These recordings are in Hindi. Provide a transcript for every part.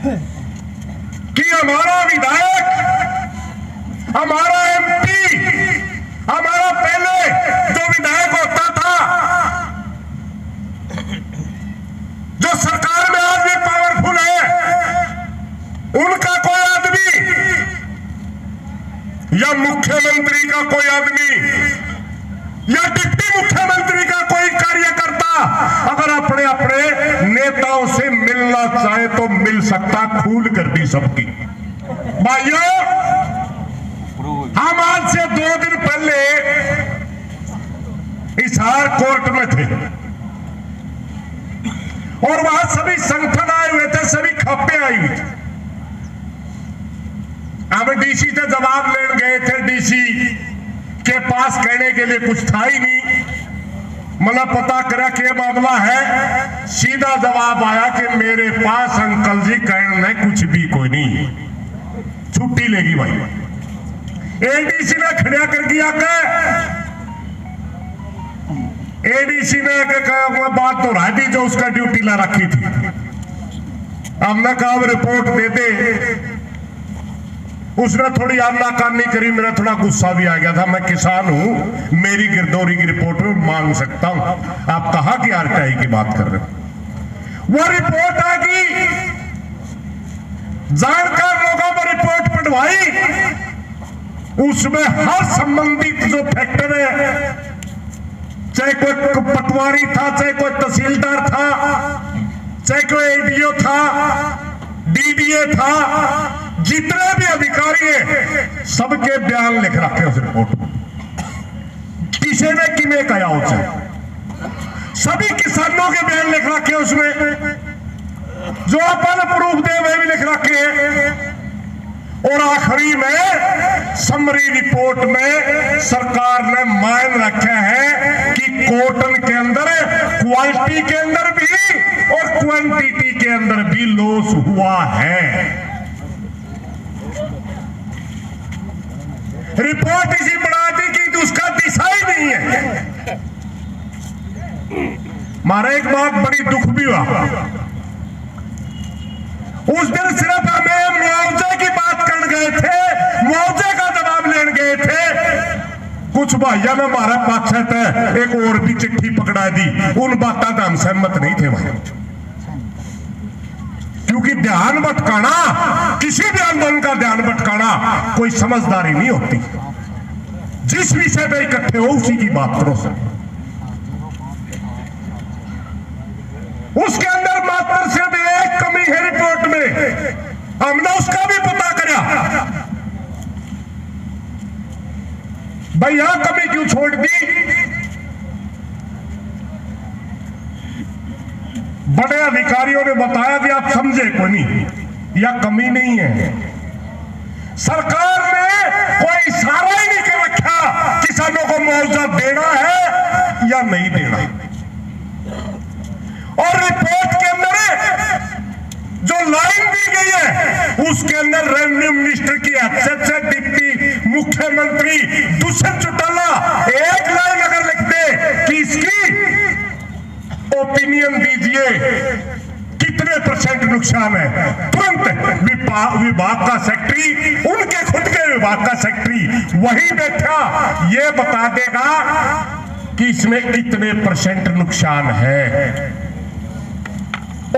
कि हमारा विधायक, हमारा एमपी, हमारा पहले जो विधायक होता था, जो सरकार में आज भी पावरफुल है, उनका कोई आदमी या मुख्यमंत्री का कोई आदमी या डिप्टी मुख्यमंत्री का कोई कार्यकर्ता अगर अपने अपने नेताओं से मिलना चाहे तो मिल सकता, खुल कर दी सबकी। भाइयों, हम आज से 2 दिन पहले हिसार कोर्ट में थे और वहां सभी संगठन आए हुए थे, सभी खप्पे आई हुई थी। हम डीसी से जवाब लेने गए थे, डीसी के पास कहने के लिए कुछ था ही नहीं। मतलब पता करा क्या मामला है, सीधा जवाब आया कि मेरे पास अंकल जी कहने कुछ भी कोई नहीं, छुट्टी लेगी भाई। एडीसी ने खड़ा कर दिया के, एडीसी ने बात तो राय दी जो उसका ड्यूटी ला रखी थी। हमने कहा रिपोर्ट दे दे, उसने थोड़ी आनाकानी करी, मेरा थोड़ा गुस्सा भी आ गया था। मैं किसान हूं, मेरी गिरदौरी की रिपोर्ट में मांग सकता हूं, आप कहां की आरटीआई की बात कर रहे हो। वो रिपोर्ट आ गई, जानकार लोगों पर रिपोर्ट पढ़वाई, उसमें हर संबंधित जो फैक्टर है, चाहे कोई पटवारी था, चाहे कोई तहसीलदार था, चाहे कोई एडीओ था, डीडीए था, जितने भी अधिकारी हैं सबके बयान लिख रखे उस रिपोर्ट में। किसी ने किमें कहा उसे, सभी किसानों के बयान लिख रखे उसमें, जो अपन प्रूफ दे वे भी लिख रखे हैं। और आखिरी में समरी रिपोर्ट में सरकार ने मान रखा है कि कॉटन के अंदर क्वालिटी के अंदर भी और क्वांटिटी के अंदर भी लॉस हुआ है। रिपोर्ट इसी बना दी कि उसका दिशा ही नहीं है। मारा एक बात बड़ी दुख भी हुआ, उस दिन सिर्फ हमें मुआवजे की बात कर गए थे, मुआवजे का जवाब लेने गए थे। कुछ भाइयों ने हमारा पक्ष है एक और भी चिट्ठी पकड़ा दी, उन बातों का हम सहमत नहीं थे भाई, क्योंकि ध्यान भटकाना, किसी भी आंदोलन का ध्यान भटकाना कोई समझदारी नहीं होती। जिस विषय पे इकट्ठे हो उसी की बात करो सर। उसके अंदर मात्र सिर्फ एक कमी है रिपोर्ट में, हमने उसका भी पता करा। भाई यहां कमी क्यों छोड़ दी? बड़े अधिकारियों ने बताया कि आप समझे को नहीं, या कमी नहीं है। सरकार ने कोई इशारा ही नहीं कर रखा किसानों को मुआवजा देना है या नहीं देना। और रिपोर्ट के अंदर जो लाइन दी गई है उसके अंदर रेवेन्यू मिनिस्टर की हैसियत से डिप्टी मुख्यमंत्री दुष्यंत चौटाला एक लाइन अगर लिख दे कि इसकी ओपिनियन दीजिए कितने % नुकसान है, तुरंत विभाग का सेक्रेटरी, उनके खुद के विभाग का सेक्रेटरी वही बैठा ये बता देगा कि इसमें इतने % नुकसान है।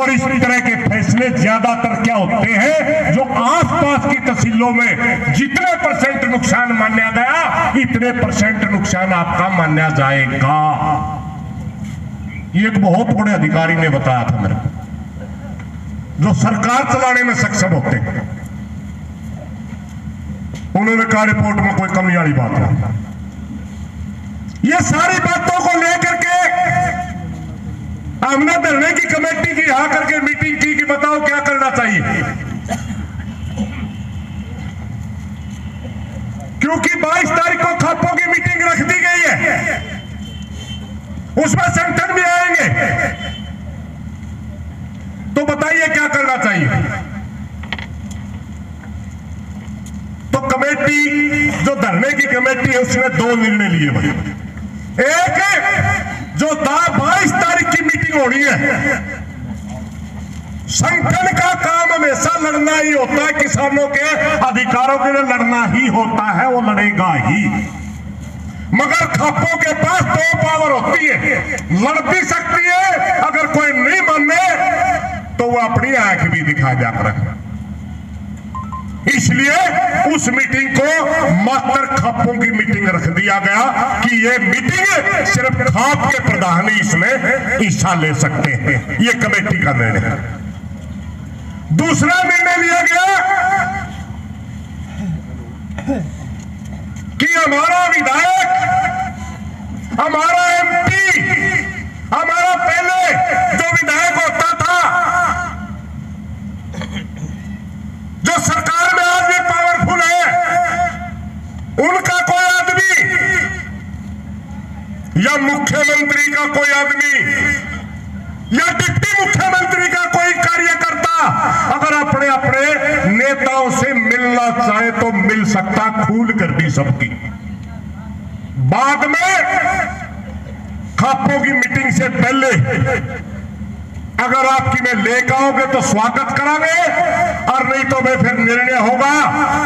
और इस तरह के फैसले ज्यादातर क्या होते हैं, जो आसपास की तहसीलों में जितने % नुकसान माना गया इतने % नुकसान आपका माना जाएगा। ये एक बहुत बड़े अधिकारी ने बताया था मेरे को, जो सरकार चलाने में सक्षम होते हैं। उन्होंने कहा रिपोर्ट में कोई कमी वाली बात नहीं। ये सारी बातों को लेकर के हमने धरने की कमेटी की यहां करके मीटिंग की कि बताओ क्या करना चाहिए, क्योंकि 22 तारीख को खापों की मीटिंग रख दी गई है, उसमें संगठन भी आएंगे। तो बताइए क्या करना चाहिए। तो कमेटी, जो धरने की कमेटी है, उसने 2 निर्णय लिए भाई। एक, जो 22 तारीख की मीटिंग होनी है, संगठन का काम हमेशा हमेशा लड़ना ही होता है, किसानों के अधिकारों के लिए लड़ना ही होता है, वो लड़ेगा ही। मगर खापों के पास दो पावर होती है, लड़ भी सकती है, अगर कोई नहीं माने तो वो अपनी आंख भी दिखा जाकर। इसलिए उस मीटिंग को मास्टर खापों की मीटिंग रख दिया गया कि ये मीटिंग सिर्फ खाप के प्रधान ही इसमें हिस्सा ले सकते हैं। ये कमेटी का निर्णय है। दूसरा निर्णय लिया गया कि हमारा विधायक, हमारा एमपी, हमारा पहले जो विधायक होता था, जो सरकार में आज भी पावरफुल है, उनका कोई आदमी या मुख्यमंत्री का कोई आदमी या डिप्टी मुख्यमंत्री का कोई कार्यकर्ता अगर अपने अपने नेताओं से मिलना चाहे तो मिल सकता, खुल कर दी सबकी। बाद में खापों की मीटिंग से पहले अगर आपकी में लेकर आओगे तो स्वागत करांगे, और नहीं तो मैं फिर निर्णय होगा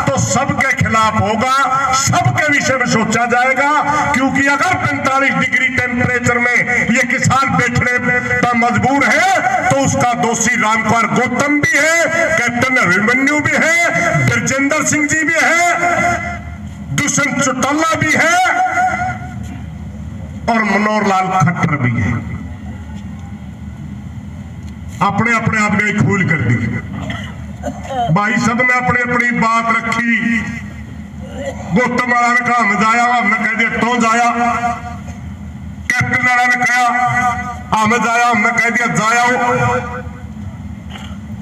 तो सबके खिलाफ होगा, सबके विषय में सोचा जाएगा। क्योंकि अगर 45 डिग्री टेम्परेचर में ये किसान बैठने पर मजबूर है तो उसका दोषी रामकुमार गौतम भी है, कैप्टन अभिमन्यु भी है, ब्रजेंद्र सिंह जी भी है, दुष्यंत चौटाला भी है और मनोहर लाल खट्टर भी है। अपने अपने आदमी खूल कर दी। भाई सब ने अपनी अपनी बात रखी। गौतम वाला ने कहा हम जाया, हमने कह दिया तो जाया। कैप्टन वाला ने कहा हम जाया, हमने कह दिया जाया।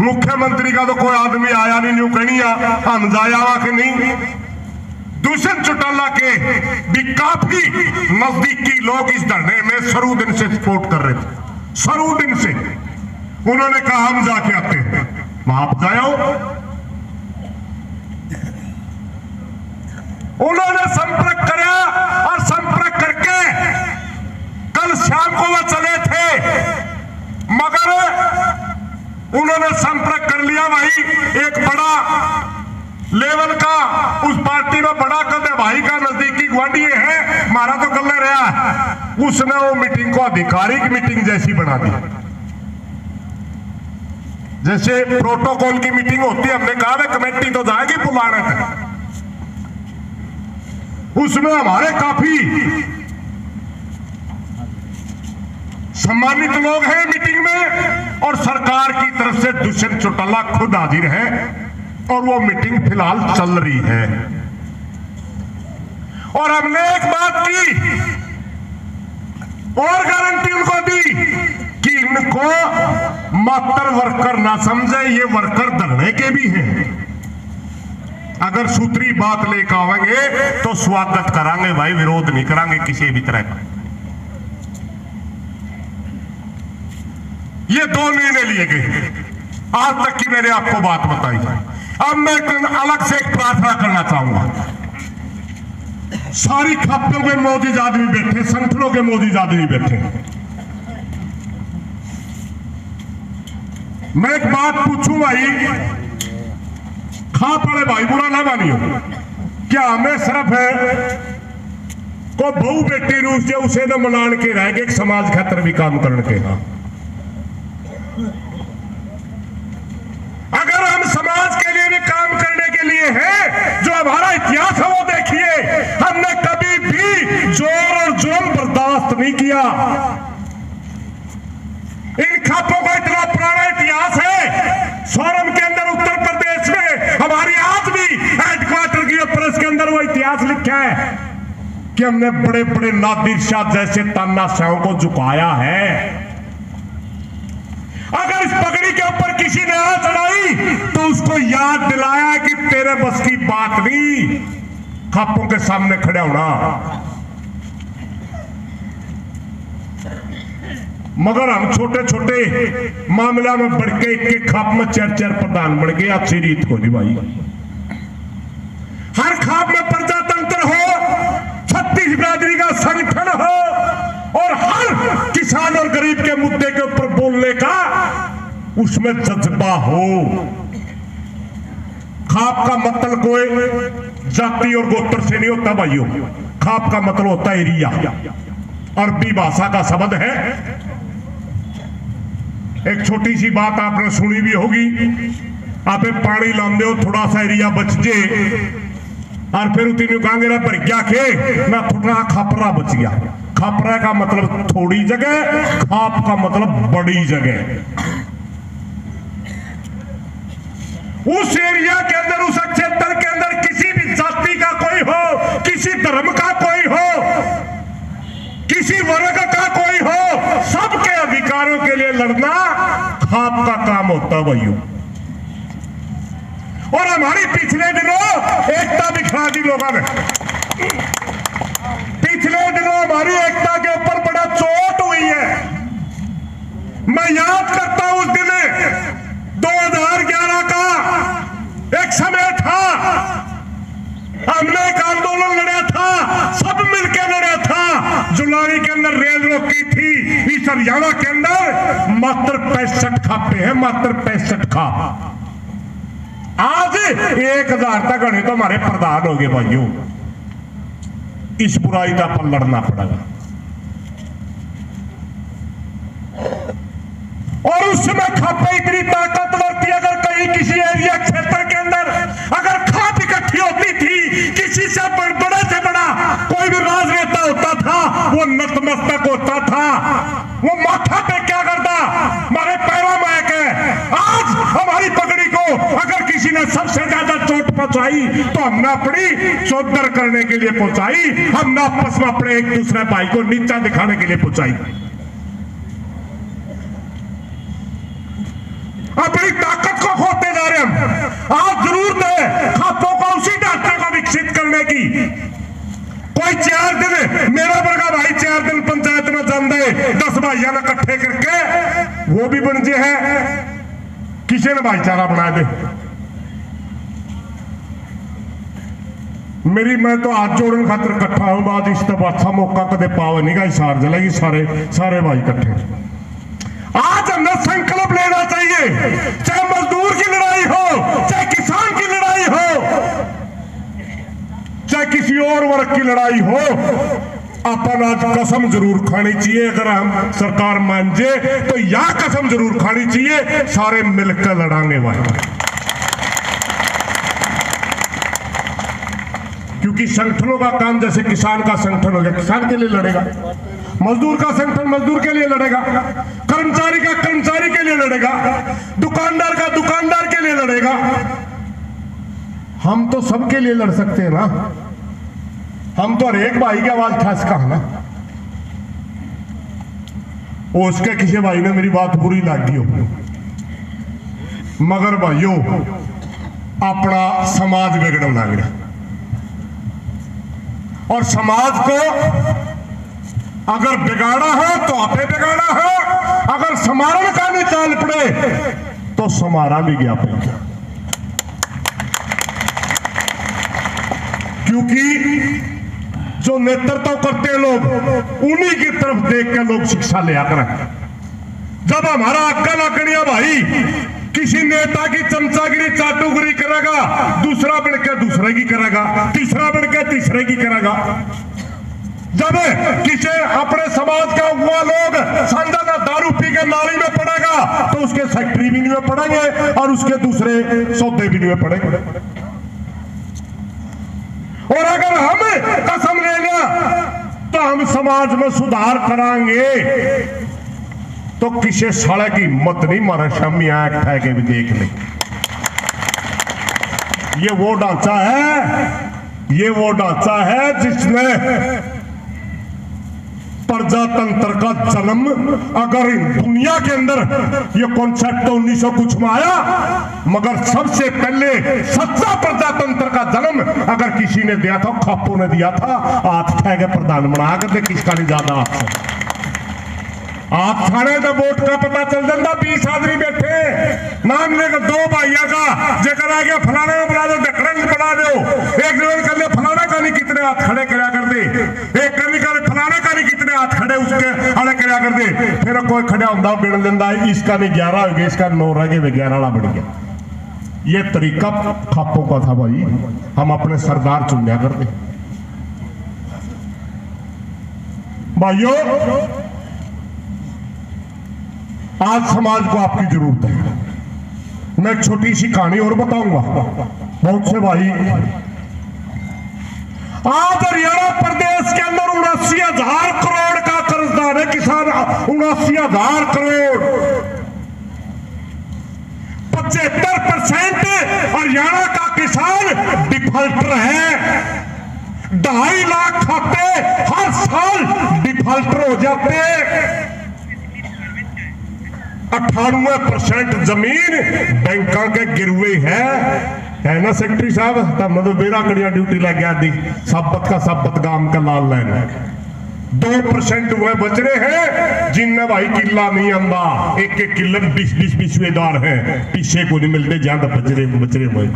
मुख्यमंत्री का तो कोई आदमी आया नहीं, न्यू कहनी हम जाया कि नहीं। दुष्यंत चौटाला के भी काफी नजदीकी लोग इस धरने में शुरू दिन से सपोर्ट कर रहे थे, शुरू दिन से। उन्होंने कहा हम जाके आते हैं, आप जाओ। उन्होंने संपर्क किया और संपर्क करके कल शाम को वह चले थे, मगर उन्होंने संपर्क कर लिया। भाई एक बड़ा लेवल का उस पार्टी में बड़ा कद है, भाई का नजदीकी गुआंढी है, हमारा तो गले रहा है। उसने वो मीटिंग को आधिकारिक मीटिंग जैसी बना दी, जैसे प्रोटोकॉल की मीटिंग होती है। हमने कहा कमेटी तो जाएगी बुलाने तक, उसमें हमारे काफी सम्मानित लोग हैं मीटिंग में, और सरकार की तरफ से दुष्यंत चौटाला खुद हाजिर है, और वो मीटिंग फिलहाल चल रही है। और हमने एक बात की और गारंटी उनको दी कि इनको मात्र वर्कर ना समझे, ये वर्कर धरने के भी हैं। अगर सूत्री बात लेकर आवेंगे तो स्वागत करांगे भाई, विरोध नहीं करांगे किसी भी तरह का। ये दो निर्णय लिए गए आज तक की मैंने आपको बात बताई। अब मैं अलग से एक प्रार्थना करना चाहूंगा। सारी खापों के मौजूद आदमी बैठे, संगठनों के मौजूद आदमी बैठे, मैं एक बात पूछूं भाई, खाप वाले भाई बुरा ना मानियो, क्या हमें सिर्फ है को बहू बेटी रूस से उसे न मनान के रह गए, समाज खातर भी काम करने के। हाँ, अगर हम समाज के लिए भी काम करने के लिए हैं, जो हमारा इतिहास है वो देखिए, हमने कभी भी जोर और जुल्म बर्दाश्त नहीं किया। इन खापों का इतना पुराना इतिहास है। सोरम के अंदर उत्तर प्रदेश में हमारी आज भी हेडक्वार्टर की प्रेस के अंदर वो इतिहास लिखा है कि हमने बड़े बड़े नादिर शाह जैसे तानाशाहों को झुकाया है। अगर इस पगड़ी के ऊपर किसी ने हाथ चढ़ाई तो उसको याद दिलाया कि तेरे बस की बात नहीं खापों के सामने खड़ा होना। मगर हम छोटे छोटे मामला में बढ़ के एक खाप में चेर प्रधान बन गए। अच्छी रीत को नहीं भाई, हर खाप में प्रजातंत्र हो, 36 बिरादरी का संगठन हो, और हर किसान और गरीब के मुद्दे के ऊपर बोलने का उसमें जज्बा हो। खाप का मतलब कोई जाति और गोत्र से नहीं होता भाइयों। खाप का मतलब होता है एरिया। अरबी भाषा का शब्द है। एक छोटी सी बात आपने सुनी भी होगी, आप पानी लाते हो थोड़ा सा एरिया बच जे और फिर तीनों कहेंगे ना भर गया खे ना थोड़ा खापरा बच गया। खापरा का मतलब थोड़ी जगह, खाप का मतलब बड़ी जगह। उस एरिया के अंदर, उस क्षेत्र के अंदर किसी भी जाति का कोई हो, किसी धर्म का कोई हो, किसी वर्ग का कोई हो, सबके अधिकारों के लिए लड़ना खाप का काम होता है भाइयों। और हमारी पिछले दिनों एकता दिखा दी लोगों ने। पिछले दिनों हमारी एकता के ऊपर बड़ा चोट हुई है। मैं याद करता हूं उस दिन 2011 का एक समय था, हमने एक आंदोलन लड़ा था, सब मिलकर लड़ा था। जुलाई के अंदर रेल रोकी थी। इस हरियाणा के अंदर मात्र 65 खापे हैं, मात्र 65 खाप। आज 1000 तक गणे तो हमारे प्रधान हो गए भाइयों। इस बुराई का पर लड़ना पड़ेगा। और उस समय खापे इतनी ताकतवर थी, अगर कहीं किसी एरिया क्षेत्र के अंदर अगर खाप इकट्ठी होती थी, किसी से बड़े से बड़ा कोई भी राजनेता होता था, वो नतमस्तक होता था, वो माथा पे क्या करता, हमारे पैरों में के। आज हमारी पगड़ी को अगर किसी ने सबसे ज्यादा चोट पहुंचाई तो हमने अपनी चौधर करने के लिए पहुंचाई, हमने आपस में अपने एक दूसरे भाई को नीचा दिखाने के लिए पहुंचाई। अपनी ताकत को खोते जा रहे हम। आज जरूरत है खापों को उसी ढांचे को विकसित करने की। कोई 4 दिन मेरा वर्गा भाई 4 दिन पंचायत में जाते 10 भाइयों ने इकट्ठे करके वो भी बन जे है, किसी ने भाईचारा बना दे। मेरी मैं तो हाथ जोड़ने खातर इकट्ठा हूं। बाद इस तो अच्छा मौका कदे पावे नहीं गा, सार जलेगी सारे भाई इकट्ठे। आज हमें संकल्प लेना चाहिए, चाहे मजदूर की लड़ाई हो, चाहे किसान की लड़ाई हो, चाहे किसी और वर्ग की लड़ाई हो, अपन आज कसम जरूर खानी चाहिए। अगर हम सरकार मान जे तो यह कसम जरूर खानी चाहिए, सारे मिलकर लड़ांगे भाई। क्योंकि संगठनों का काम, जैसे किसान का संगठन हो गया, किसान के लिए लड़ेगा, मजदूर का संगठन मजदूर के लिए लड़ेगा, कर्मचारी का कर्मचारी के लिए लड़ेगा, दुकानदार का दुकानदार के लिए लड़ेगा। हम तो सबके लिए लड़ सकते हैं ना। हम तो हर एक भाई की आवाज उठा सका है ना। उसके किसी भाई ने मेरी बात बुरी लगी हो, मगर भाइयों अपना समाज बिगड़ने लग गया। और समाज को अगर बिगाड़ा है तो आपे बिगाड़ा है, अगर समारण का नहीं चाल पड़े तो समारा भी गया पे। क्योंकि जो नेतृत्व करते हैं लोग, उन्हीं की तरफ देख के लोग शिक्षा लिया करें। जब हमारा अक्कल अकड़िया भाई किसी नेता की चमचागिरी चाटुगिरी करेगा, दूसरा बढ़ के दूसरे की करेगा, तीसरा बढ़ के तीसरे की करेगा। जब किसी अपने समाज का हुआ लोग संजा दारू पी के नाली में पड़ेगा तो उसके फैक्ट्री भी नहीं में पड़ेंगे और उसके दूसरे सौदे भी नहीं में पड़ेंगे। और अगर हम कसम ले लिया तो हम समाज में सुधार कराएंगे, तो किसी साले की हिम्मत नहीं मारे शामी आंख ठह के भी देख ले। ये वो ढांचा है, ये वो ढांचा है जिसने प्रजातंत्र का जन्म, अगर दुनिया के अंदर ये कॉन्सेप्ट तो 1900 कुछ में आया, मगर सबसे पहले सच्चा प्रजातंत्र का जन्म अगर किसी ने दिया था, खापू ने दिया था। हाथ ठह के प्रधान बना कर किसका नहीं ज्यादा आपसे आप थाने तो वोट का पता चल जाता। 20 आदमी बैठे नाम लेकर 2 भाइयों का जेकर आ गया फलाने में बना दो, ढकड़न बना दो, एक जन कर ले फलाना का नहीं कितने हाथ खड़े करा कर दे, एक करनी कर फलाना का नहीं कितने हाथ खड़े उसके खड़े करा कर दे। फिर कोई खड़ा होता बिन लेंदा, इसका नहीं 11 हो गया, इसका 9 रह गए, 11 वाला बढ़ गया। ये तरीका खापों का था भाई, हम अपने सरदार चुनिया करते। भाइयों, आज समाज को आपकी जरूरत है। मैं एक छोटी सी कहानी और बताऊंगा। बहुत से भाई, आज हरियाणा प्रदेश के अंदर 79,000 करोड़ का कर्जदार है किसान। 79,000 करोड़, 75% हरियाणा का किसान डिफॉल्टर है। 2.5 लाख खाते हर साल डिफॉल्टर हो जाते। 98% जमीन बैंकों के गिरवे है ना सेक्रेटरी साहब? तब तो बेरा कड़िया ड्यूटी लग गया दी साबत का साबत गांव का लाल लाइन। 2% वह बच रहे हैं जिनमें भाई किला नहीं आंदा। एक किले में 20 पिछवेदार है, पीछे को नहीं मिलते ज्यादा बचरे हुए।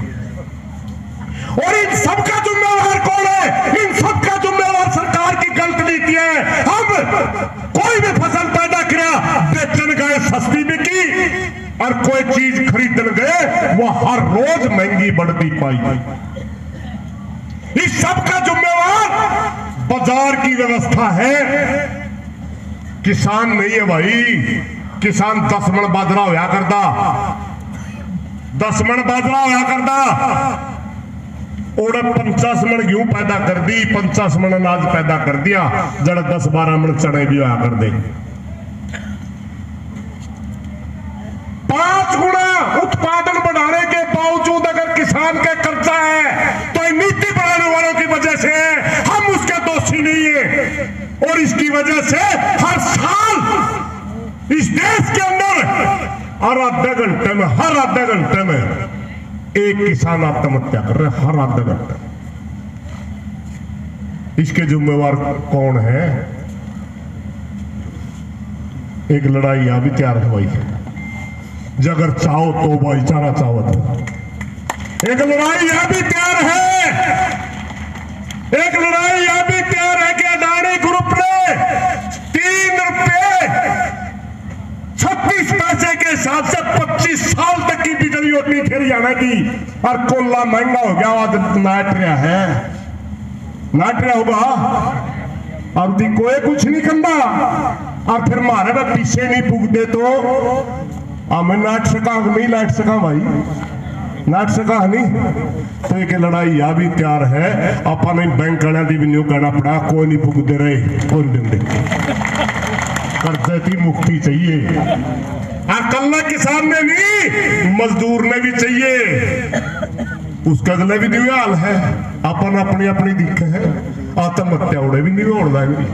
और इन सबका जिम्मेवार कौन है? इन सबका जिम्मेवार सरकार की गलत नीति है। हम कोई भी फसल पैदा किया, बेचन गए सस्ती बिकी, और कोई चीज खरीदन गए वो हर रोज महंगी बढ़ती पाई। इस सब का जिम्मेवार बाजार की व्यवस्था है, किसान नहीं है भाई। किसान 10 मन बाजरा होया करता, 10 मन बाजरा होया करता, और 50 मन गेहूं पैदा कर दी, 50 मन अनाज पैदा कर दिया, जड़ 10-12 मन चने भी होया कर दे। 5 गुना उत्पादन बढ़ाने के बावजूद अगर किसान का कर्जा है तो नीति बढ़ाने वालों की वजह से है, हम उसके दोषी नहीं है। और इसकी वजह से हर साल इस देश के अंदर हर आधे घंटे में एक किसान आत्महत्या कर रहे, हर आधे घंटे। इसके जिम्मेवार कौन है? एक लड़ाई यहां भी तैयार है भाई, अगर चाहो तो भाईचारा चाहो तो एक लड़ाई यह भी तैयार है। एक लड़ाई यह भी तैयार है कि अडानी ग्रुप ने 3 रुपए 36 पैसे के हिसाब से 25 साल तक की बिजली होती थी हरियाणा की, और कोयला महंगा हो गया। आज नाट रहा है, नाट रहा होगा, और कोई कुछ नहीं करना। और फिर मारे में पीछे नहीं पुगते तो मैं नाट सका नहीं, लाट सका भाई, नाट सका नहीं। तो एक लड़ाई यह भी तैयार है, अपने बैंक वाले की भी नहीं कहना पड़ा, कोई नहीं पुगते रहे, कोई दिन कर्जे की मुक्ति चाहिए। कल किसान ने नहीं, मजदूर ने भी चाहिए, उसका गले भी नहीं हाल है। अपन अपनी अपनी दिख है, आत्महत्या उड़े भी नहीं होड़ लग रही,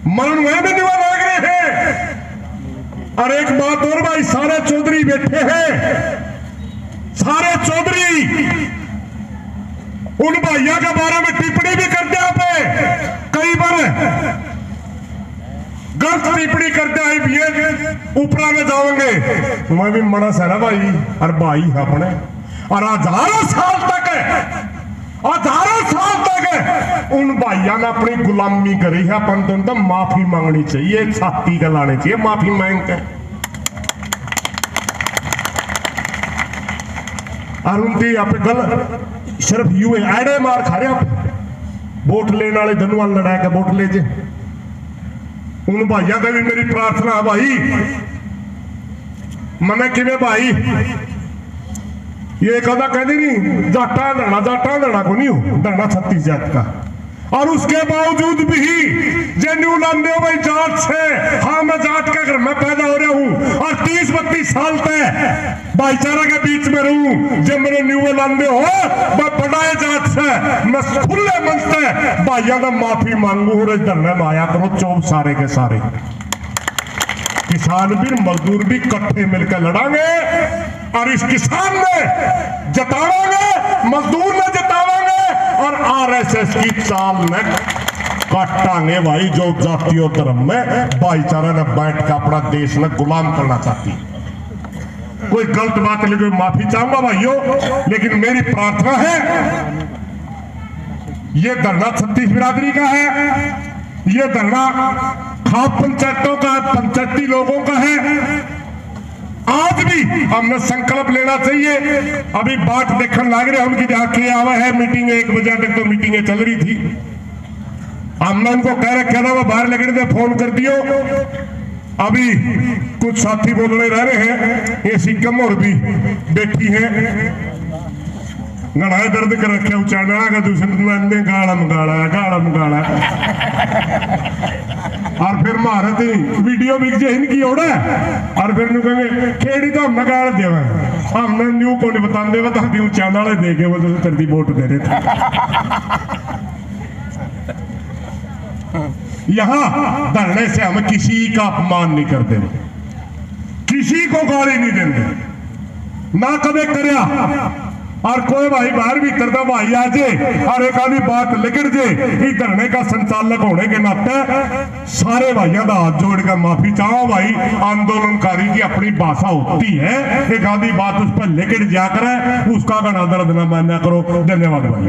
मरण हुए भी नहीं लग रहे हैं। और एक बात और भाई, सारे चौधरी बैठे हैं, सारे चौधरी उन भाइयों के बारे में टिप्पणी भी करते हैं पे, कई बार गलत टिप्पणी करते आई भी ऊपरा में जाओगे। मैं भी मना सहरा भाई और भाई अपने, और हजारों साल तक उन भाइयों ने अपनी गुलामी करी है। अपन तो माफी मांगनी चाहिए, छाती का लाने चाहिए माफी मांग के। और उनकी आप गल सिर्फ यू एड़े मार खा रहे, वोट लेने वाले धनुआल लड़ा के वोट ले जे। उन भाइयों का भी मेरी प्रार्थना है भाई, मने किमें भाई ये कदा कहते नहीं जाटा धरना को नहीं हो, धरना 36 जात का। और उसके बावजूद भी जेन्यू लांदे हो भाई जाट से, हाँ मैं जाट के घर में पैदा हो रहा हूँ और 30-32 साल तक भाईचारा के बीच में रहूं। जब मेरे न्यू लांदे हो मैं बढ़ाए जाट से, मैं खुले मन से भाइयों का माफी मांगू और धरने में आया करो चौब सारे के सारे। किसान भी मजदूर भी इकट्ठे मिलकर लड़ांगे, और इस किसान ने जतावांगे, मजदूर ने जतावांगे, और आरएसएस की चाल में काटांगे भाई, जो जातीय धर्म में भाईचारा ने बैठ कर अपना देश में गुलाम करना चाहती। कोई गलत बात लेकर माफी चाहूंगा भाइयों, लेकिन मेरी प्रार्थना है, ये धरना 36 बिरादरी का है, ये धरना खाप पंचायतों का, पंचायती लोगों का है। आज भी हमने संकल्प लेना चाहिए। अभी बात देखने लग रहे उनकी जाके आवा है मीटिंग 1 बजे तक तो मीटिंगें चल रही थी। हमने उनको कह रखा था वो बाहर लगने से फोन कर दियो। अभी कुछ साथी बोलने रह रहे हैं ये सिक्कम और भी बैठी है गड़ाए दर्द कर रखे उचाड़ा का दूसरे गाड़ा मंगाड़ा और फिर महारत वीडियो बिक जाए इनकी ओड़ा और फिर कहेंगे खेड़ी तो हमने गाड़ देवा हमने न्यू को नहीं बताते बता उचाड़ा वाले देखे वो तो तेरी वोट दे रहे थे। यहां धरने से हम किसी का अपमान नहीं करते, किसी को गाली नहीं देते, ना कभी करया। और कोई भाई बाहर भीतर का भाई आ जाए और एक आधी बात लिगड़ जाए इस धरने का संचालक होने के नाते सारे भाइयों का हाथ जोड़कर माफी चाहो। भाई आंदोलनकारी की अपनी भाषा होती है, एक आधी बात उस पर लिगड़ जा करे उसका गणा दर्द न मान्या करो। धन्यवाद भाई।